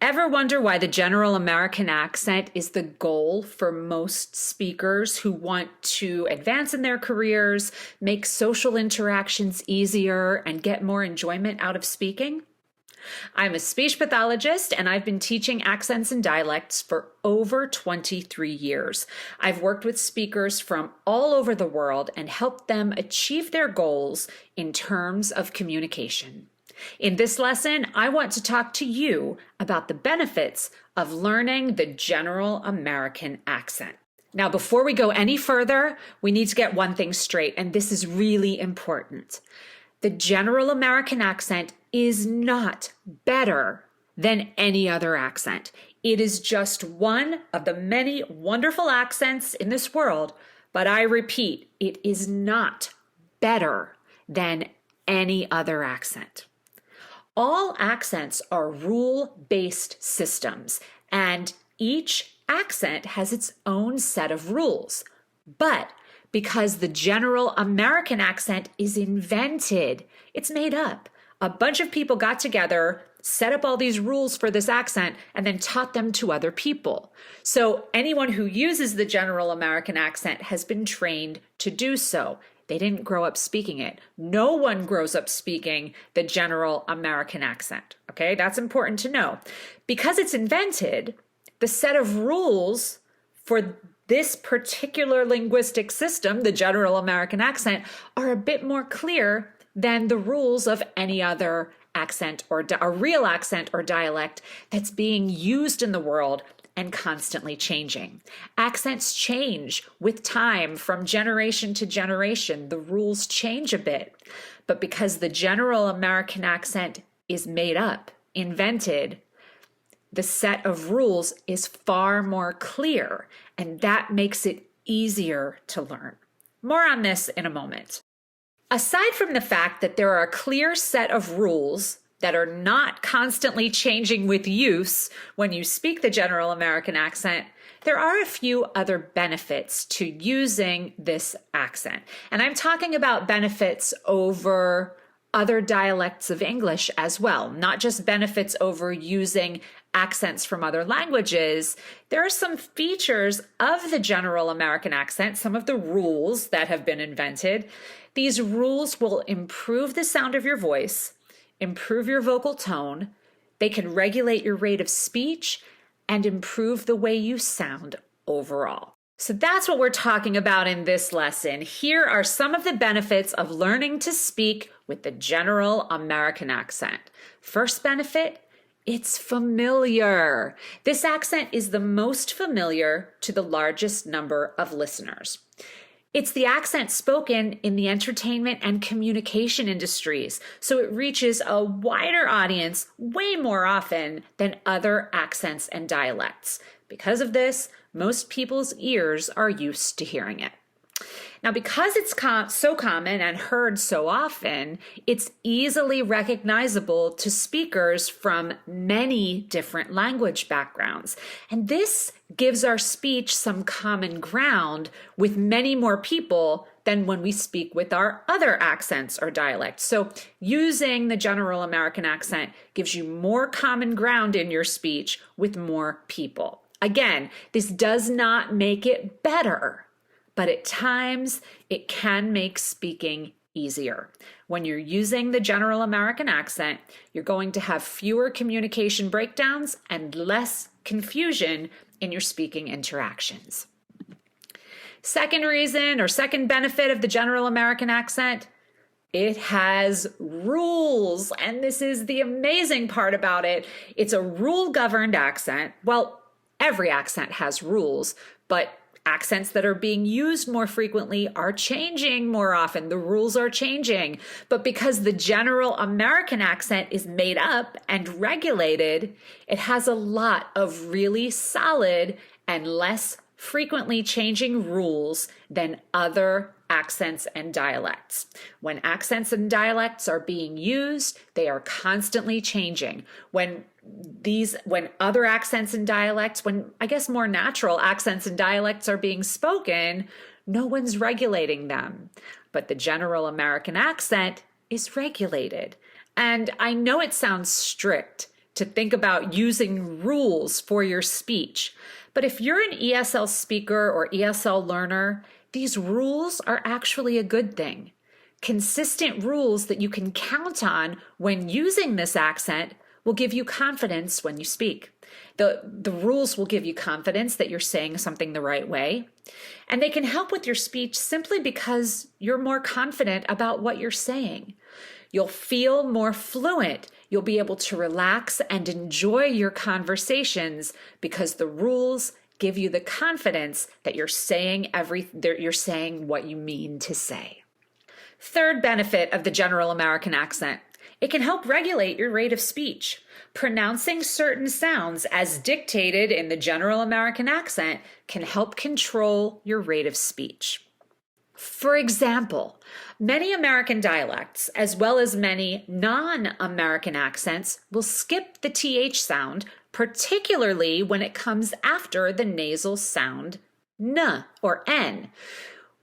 Ever wonder why the general American accent is the goal for most speakers who want to advance in their careers, make social interactions easier, and get more enjoyment out of speaking? I'm a speech pathologist, and I've been teaching accents and dialects for over 23 years. I've worked with speakers from all over the world and helped them achieve their goals in terms of communication. In this lesson, I want to talk to you about the benefits of learning the general American accent. Now, before we go any further, we need to get one thing straight, and this is really important. The general American accent is not better than any other accent. It is just one of the many wonderful accents in this world, but I repeat, it is not better than any other accent. All accents are rule-based systems, and each accent has its own set of rules. But because the general American accent is invented, it's made up. A bunch of people got together, set up all these rules for this accent, and then taught them to other people. So anyone who uses the general American accent has been trained to do so. They didn't grow up speaking it. No one grows up speaking the general American accent. Okay, that's important to know. Because it's invented, the set of rules for this particular linguistic system, the general American accent, are a bit more clear than the rules of any other accent or a real accent or dialect that's being used in the world and constantly changing. Accents change with time from generation to generation. The rules change a bit. But because the general American accent is made up, invented, the set of rules is far more clear, and that makes it easier to learn. More on this in a moment. Aside from the fact that there are a clear set of rules that are not constantly changing with use when you speak the general American accent, there are a few other benefits to using this accent. And I'm talking about benefits over other dialects of English as well, not just benefits over using accents from other languages. There are some features of the general American accent, some of the rules that have been invented. These rules will improve the sound of your voice, improve your vocal tone, they can regulate your rate of speech, and improve the way you sound overall. So that's what we're talking about in this lesson. Here are some of the benefits of learning to speak with the general American accent. First benefit, it's familiar. This accent is the most familiar to the largest number of listeners. It's the accent spoken in the entertainment and communication industries, so it reaches a wider audience way more often than other accents and dialects. Because of this, most people's ears are used to hearing it. Now, because it's so common and heard so often, it's easily recognizable to speakers from many different language backgrounds. And this gives our speech some common ground with many more people than when we speak with our other accents or dialects. So using the general American accent gives you more common ground in your speech with more people. Again, this does not make it better, but at times it can make speaking easier. When you're using the general American accent, you're going to have fewer communication breakdowns and less confusion in your speaking interactions. Second reason or second benefit of the general American accent, it has rules. And this is the amazing part about it. It's a rule-governed accent. Well, every accent has rules, but accents that are being used more frequently are changing more often. The rules are changing. But because the general American accent is made up and regulated, it has a lot of really solid and less frequently changing rules than other accents and dialects. When accents and dialects are being used, they are constantly changing. When other accents and dialects, when I guess more natural accents and dialects are being spoken, no one's regulating them. But the general American accent is regulated. And I know it sounds strict to think about using rules for your speech. But if you're an ESL speaker or ESL learner, these rules are actually a good thing. Consistent rules that you can count on when using this accent will give you confidence when you speak. The rules will give you confidence that you're saying something the right way. And they can help with your speech simply because you're more confident about what you're saying. You'll feel more fluent. You'll be able to relax and enjoy your conversations because the rules give you the confidence that you're saying what you mean to say. Third benefit of the general American accent: it can help regulate your rate of speech. Pronouncing certain sounds as dictated in the general American accent can help control your rate of speech. For example, many American dialects, as well as many non-American accents, will skip the TH sound, particularly when it comes after the nasal sound N or N.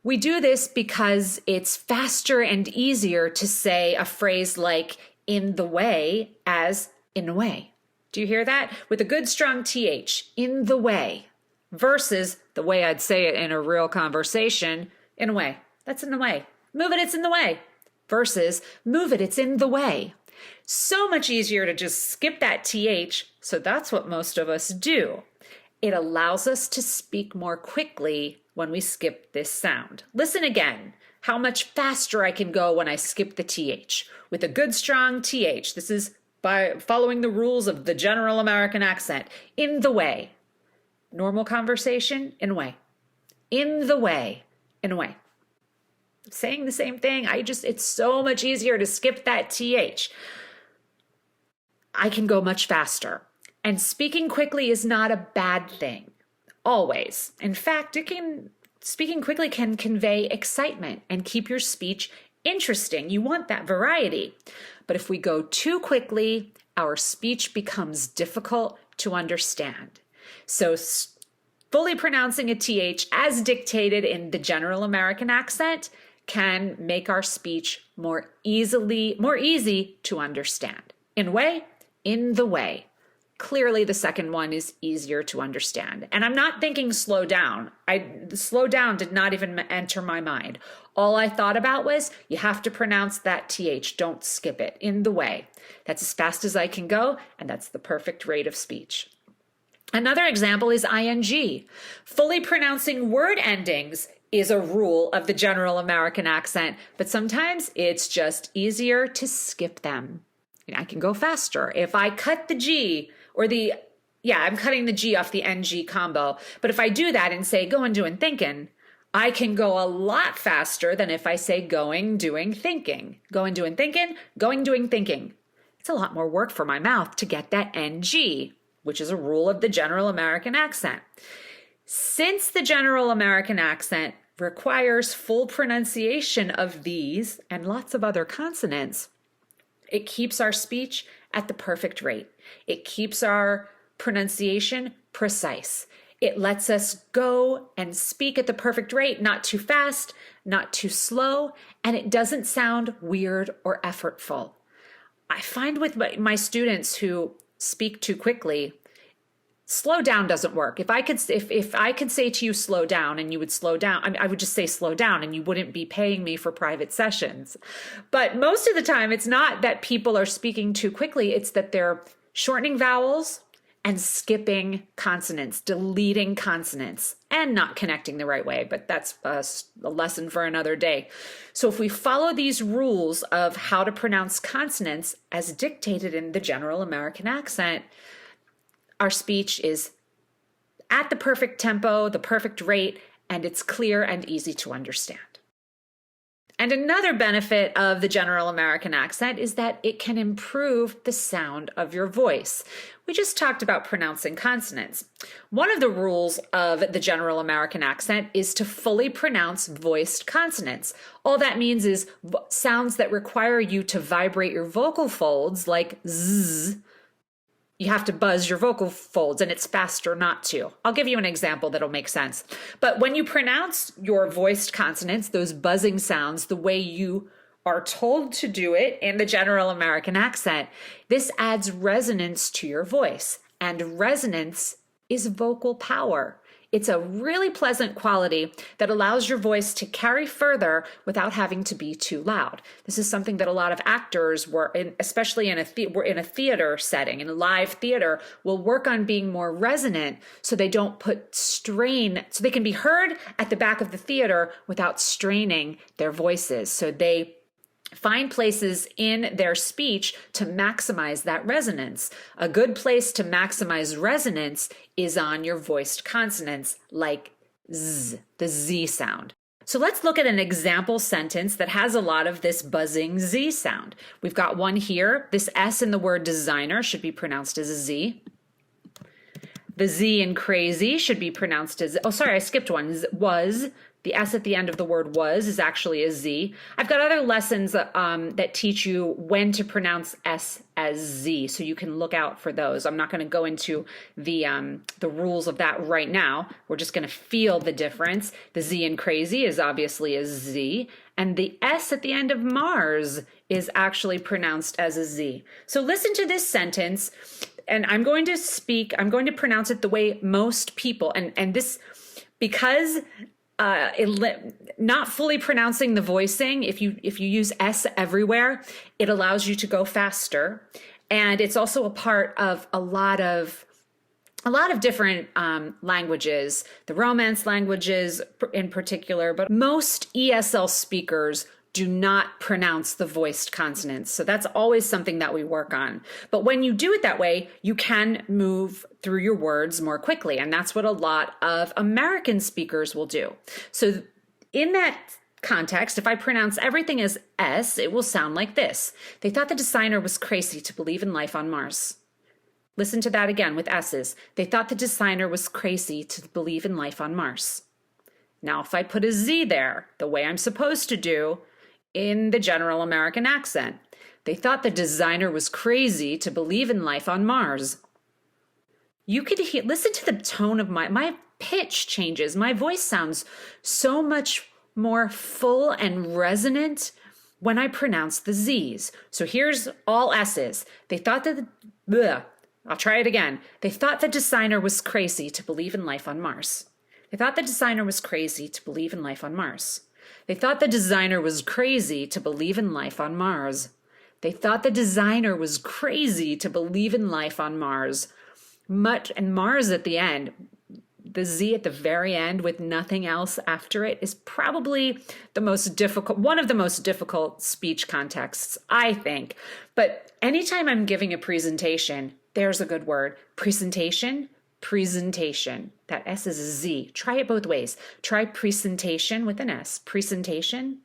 We do this because it's faster and easier to say a phrase like in the way as in a way. Do you hear that? With a good strong TH, in the way, versus the way I'd say it in a real conversation, in a way. That's in the way. Move it, it's in the way. Versus move it, it's in the way. So much easier to just skip that TH, so that's what most of us do. It allows us to speak more quickly when we skip this sound. Listen again, how much faster I can go when I skip the TH. With a good strong TH, this is by following the rules of the general American accent. In the way. Normal conversation, in a way. In the way, in a way. Saying the same thing, it's so much easier to skip that TH. I can go much faster. And speaking quickly is not a bad thing. Always. In fact, speaking quickly can convey excitement and keep your speech interesting. You want that variety. But if we go too quickly, our speech becomes difficult to understand. So fully pronouncing a TH as dictated in the general American accent can make our speech more easy to understand. In way, in the way. Clearly, the second one is easier to understand. And I'm not thinking slow down. The slow down did not even enter my mind. All I thought about was you have to pronounce that TH. Don't skip it. In the way. That's as fast as I can go, and that's the perfect rate of speech. Another example is ing. Fully pronouncing word endings is a rule of the general American accent, but sometimes it's just easier to skip them. I can go faster. If I cut the G I'm cutting the G off the NG combo. But if I do that and say going, doing, thinking, I can go a lot faster than if I say going, doing, thinking. Going, doing, thinking, going, doing, thinking. It's a lot more work for my mouth to get that NG, which is a rule of the general American accent. Since the general American accent requires full pronunciation of these and lots of other consonants, it keeps our speech at the perfect rate. It keeps our pronunciation precise. It lets us go and speak at the perfect rate, not too fast, not too slow, and it doesn't sound weird or effortful. I find with my students who speak too quickly, slow down doesn't work. If I could say to you slow down and you would slow down, I would just say slow down and you wouldn't be paying me for private sessions. But most of the time, it's not that people are speaking too quickly. It's that they're shortening vowels and skipping consonants, deleting consonants, and not connecting the right way. But that's a lesson for another day. So if we follow these rules of how to pronounce consonants as dictated in the general American accent, our speech is at the perfect tempo, the perfect rate, and it's clear and easy to understand. And another benefit of the general American accent is that it can improve the sound of your voice. We just talked about pronouncing consonants. One of the rules of the general American accent is to fully pronounce voiced consonants. All that means is sounds that require you to vibrate your vocal folds, like zzz. You have to buzz your vocal folds, and it's faster not to. I'll give you an example that'll make sense. But when you pronounce your voiced consonants, those buzzing sounds, the way you are told to do it in the general American accent, this adds resonance to your voice. And resonance is vocal power. It's a really pleasant quality that allows your voice to carry further without having to be too loud. This is something that a lot of actors especially in a theater setting, in a live theater, will work on being more resonant so they don't put strain, so they can be heard at the back of the theater without straining their voices. So they find places in their speech to maximize that resonance. A good place to maximize resonance is on your voiced consonants like Z, the Z sound. So let's look at an example sentence that has a lot of this buzzing Z sound. We've got one here. This S in the word designer should be pronounced as a Z. The Z in crazy should be pronounced as, oh, sorry, I skipped one, was. The S at the end of the word was is actually a Z. I've got other lessons that teach you when to pronounce S as Z, so you can look out for those. I'm not going to go into the rules of that right now. We're just going to feel the difference. The Z in crazy is obviously a Z, and the S at the end of Mars is actually pronounced as a Z. So listen to this sentence, and I'm going to pronounce it the way most people, and this, because not fully pronouncing the voicing, if you use S everywhere, it allows you to go faster, and it's also a part of a lot of different languages, the Romance languages in particular, but most ESL speakers do not pronounce the voiced consonants. So that's always something that we work on. But when you do it that way, you can move through your words more quickly. And that's what a lot of American speakers will do. So in that context, if I pronounce everything as S, it will sound like this. They thought the designer was crazy to believe in life on Mars. Listen to that again with S's. They thought the designer was crazy to believe in life on Mars. Now, if I put a Z there, the way I'm supposed to do, in the general American accent. They thought the designer was crazy to believe in life on Mars. You could listen to the tone of my pitch changes. My voice sounds so much more full and resonant when I pronounce the Z's. So here's all S's. They thought that I'll try it again. They thought the designer was crazy to believe in life on Mars. They thought the designer was crazy to believe in life on Mars. They thought the designer was crazy to believe in life on Mars. They thought the designer was crazy to believe in life on Mars. And Mars at the end, the Z at the very end with nothing else after it, is probably one of the most difficult speech contexts, I think. But anytime I'm giving a presentation, there's a good word. Presentation. That S is a Z. Try it both ways. Try presentation with an S. Presentation.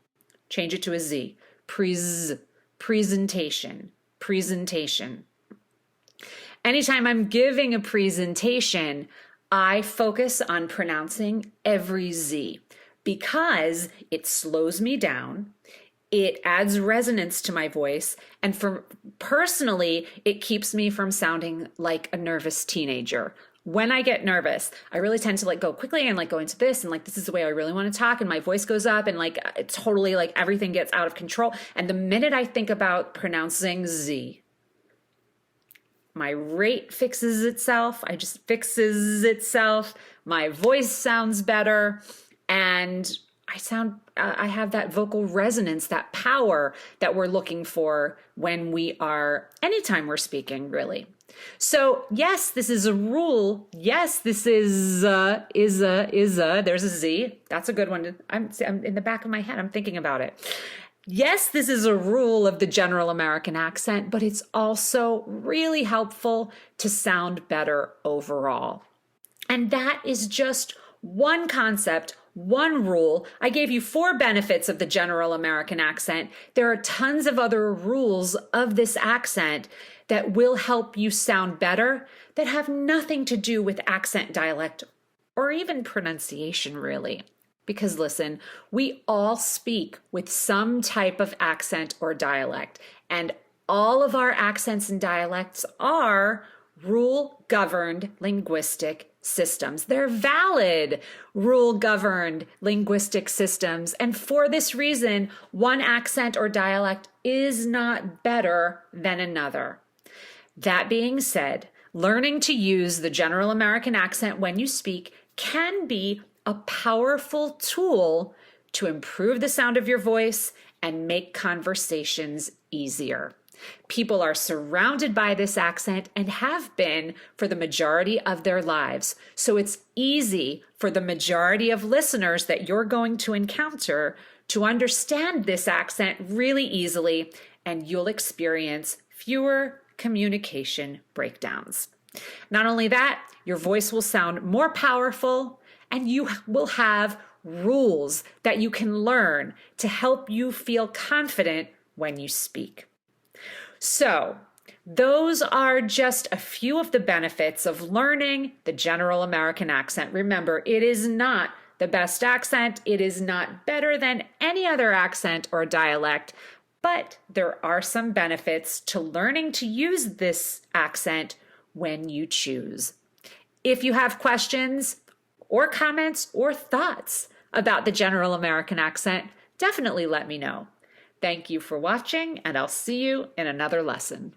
Change it to a Z. Presentation. Anytime I'm giving a presentation, I focus on pronouncing every Z because it slows me down. It adds resonance to my voice, and personally, it keeps me from sounding like a nervous teenager. When I get nervous, I really tend to go quickly and go into this, and this is the way I really want to talk, and my voice goes up, and it's totally everything gets out of control. And the minute I think about pronouncing Z, my rate fixes itself. My voice sounds better, and I have that vocal resonance, that power that we're looking for anytime we're speaking, really. So yes, this is a rule. Yes, this is there's a Z. That's a good one. I'm in the back of my head. I'm thinking about it. Yes, this is a rule of the general American accent, but it's also really helpful to sound better overall. And that is just one concept, one rule. I gave you 4 benefits of the general American accent. There are tons of other rules of this accent that will help you sound better that have nothing to do with accent, dialect, or even pronunciation, really. Because listen, we all speak with some type of accent or dialect, and all of our accents and dialects are rule-governed linguistic systems. They're valid rule-governed linguistic systems. And for this reason, one accent or dialect is not better than another. That being said, learning to use the general American accent when you speak can be a powerful tool to improve the sound of your voice and make conversations easier. People are surrounded by this accent and have been for the majority of their lives. So it's easy for the majority of listeners that you're going to encounter to understand this accent really easily, and you'll experience fewer communication breakdowns. Not only that, your voice will sound more powerful, and you will have rules that you can learn to help you feel confident when you speak. So, those are just a few of the benefits of learning the general American accent. Remember, it is not the best accent. It is not better than any other accent or dialect, but there are some benefits to learning to use this accent when you choose. If you have questions or comments or thoughts about the general American accent, definitely let me know. Thank you for watching, and I'll see you in another lesson.